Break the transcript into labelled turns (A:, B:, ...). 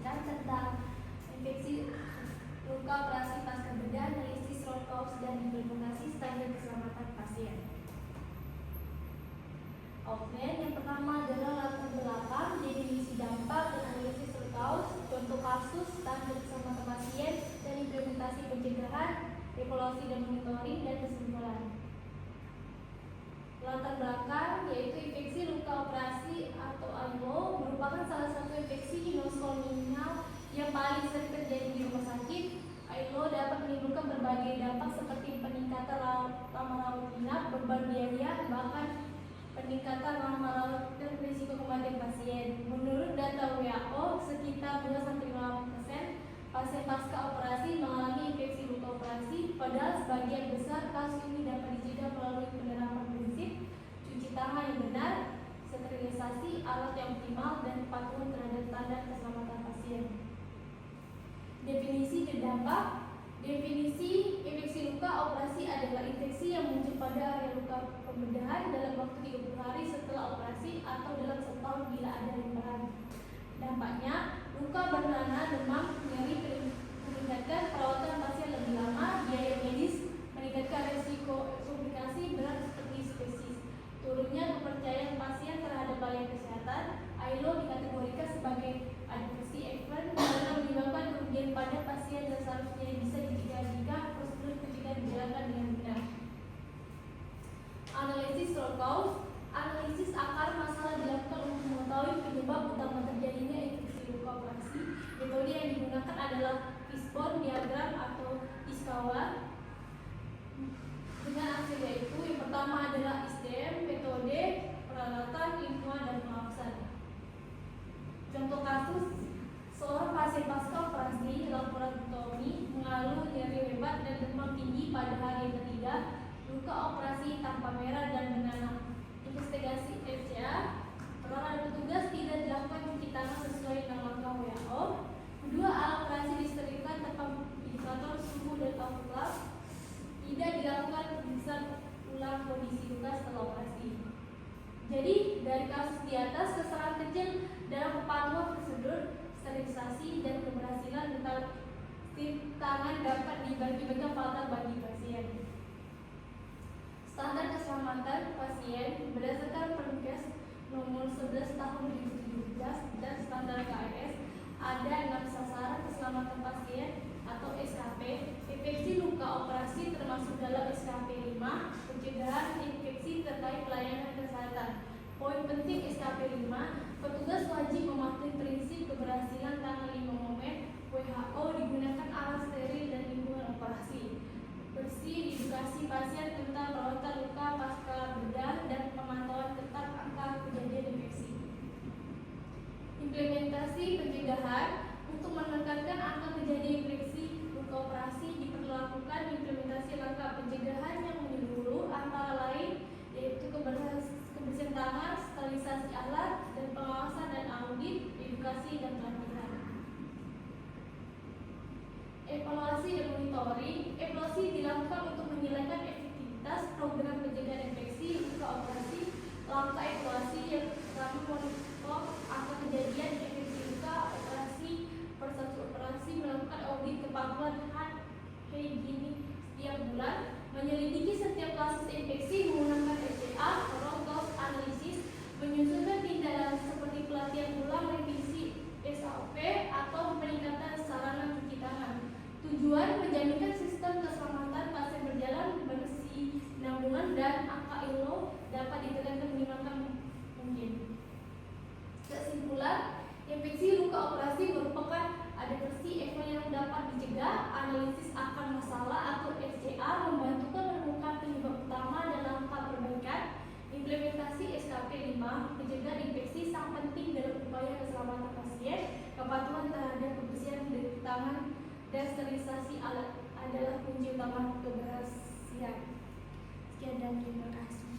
A: menginformasikan tentang infeksi luka operasi pasca bedah, analisis root cause, dan implementasi standar keselamatan pasien. Oke, yang pertama adalah latar belakang, definisi dampak dan analisis root cause, contoh kasus, standar keselamatan pasien, dan implementasi pencegahan, evaluasi dan monitoring, dan kesimpulan. Latar belakang yaitu infeksi luka operasi atau ILO merupakan salah satu infeksi nosokomial yang paling sering terjadi di rumah sakit. ILO dapat menimbulkan berbagai dampak seperti peningkatan lama rawat inap, beban biaya, bahkan peningkatan lama rawat dan risiko kematian pasien. Menurut data WHO, sekitar 2-5% pasien pasca operasi mengalami infeksi luka operasi, padahal sebagian besar kasus ini dapat dicegah melalui penerapan prinsip cuci tangan yang benar, sterilisasi, alat yang optimal, dan kepatuhan terhadap standar keselamatan pasien. Definisi dan dampak. Definisi infeksi luka operasi adalah infeksi yang muncul pada area luka pembedahan dalam waktu 30 hari setelah operasi atau dalam setahun bila ada limpahan. Dampaknya, luka berkelana, demam, nyeri, meningkatkan perawatan pasien lebih lama, biaya medis, meningkatkan risiko komplikasi berat seperti sepsis, turunnya kepercayaan pasien terhadap layanan kesehatan. ILO dikategorikan sebagai adverse event karena menyebabkan kerugian pada pasien dan seharusnya bisa dicegah jika prosedur pencegahan dijalankan dengan benar. Analisis root cause. Analisis akar masalah dilakukan untuk mengetahui penyebab utama terjadinya infeksi luka operasi. Metode yang digunakan adalah fishbone diagram atau Ishikawa dengan hasil yaitu yang pertama adalah ISDM, metode, peralatan, lingkungan, dan pengawasan. Contoh kasus, seorang pasien pasca operasi laparotomi mengeluh nyeri hebat dan demam tinggi pada hari yang ketiga, luka operasi tanpa merah dan bernanah. Investigasi FCA, peranan petugas tidak dilakukan cuci tangan sesuai dengan langkah WHO. Kedua, alat operasi disterilkan tanpa indikator suhu dan autoklav. Tidak dilakukan pemeriksaan ulang kondisi luka setelah operasi. Jadi, dari kasus di atas, kesalahan kecil dalam kepatuhan prosedur sterilisasi dan keberhasilan tentang tangan dapat dibagi-bagikan fatal bagi pasien. Standar keselamatan pasien berdasarkan Permenkes nomor 11 tahun 2017 dan standar KRS ada 6 sasaran keselamatan pasien atau SKP. Infeksi luka operasi termasuk dalam SKP 5, pencegahan infeksi terkait pelayanan kesehatan. Poin penting SKP 5, petugas wajib mematuhi prinsip keberhasilan tanggal 5 momen WHO, digunakan alat steril dan lingkungan operasi bersih, edukasi pasien tentang perawatan luka pasca bedah, dan pemantauan ketat angka kejadian infeksi. Implementasi pencegahan. Untuk menekankan angka kejadian infeksi luka operasi diperlakukan implementasi langkah pencegahan yang menyeluruh, antara lain yaitu kebersihan tangan, sterilisasi alat, dan pengawasan dan audit, edukasi dan pelatihan. Evaluasi dan monitoring. Evaluasi dilakukan untuk menilaikan efektivitas program pencegahan infeksi luka operasi. Langkah evaluasi yang pertama monitor angka kejadian infeksi luka operasi per satu operasi, melakukan audit kepatuhan higienik setiap bulan, menyelidiki setiap kasus infeksi menggunakan FCA, root cause analysis, menyusunkan tindakan seperti pelatihan ulang, revisi SOP, atau peningkatan sarana cuci tangan. Tujuan menjaminkan sistem keselamatan pasien berjalan berkesinambungan dan angka ILO dapat ditekan minimalkan mungkin. Kesimpulan, infeksi luka operasi merupakan adverse event yang dapat dicegah. Analisis akar masalah atau FCA membantu menemukan penyebab utama dan langkah perbaikan. Implementasi SKP 5, pencegahan infeksi sangat penting dalam upaya keselamatan pasien. Kepatuhan terhadap kebersihan tangan dan sterilisasi alat adalah kunci utama keberhasilan. Sekian dan terima kasih.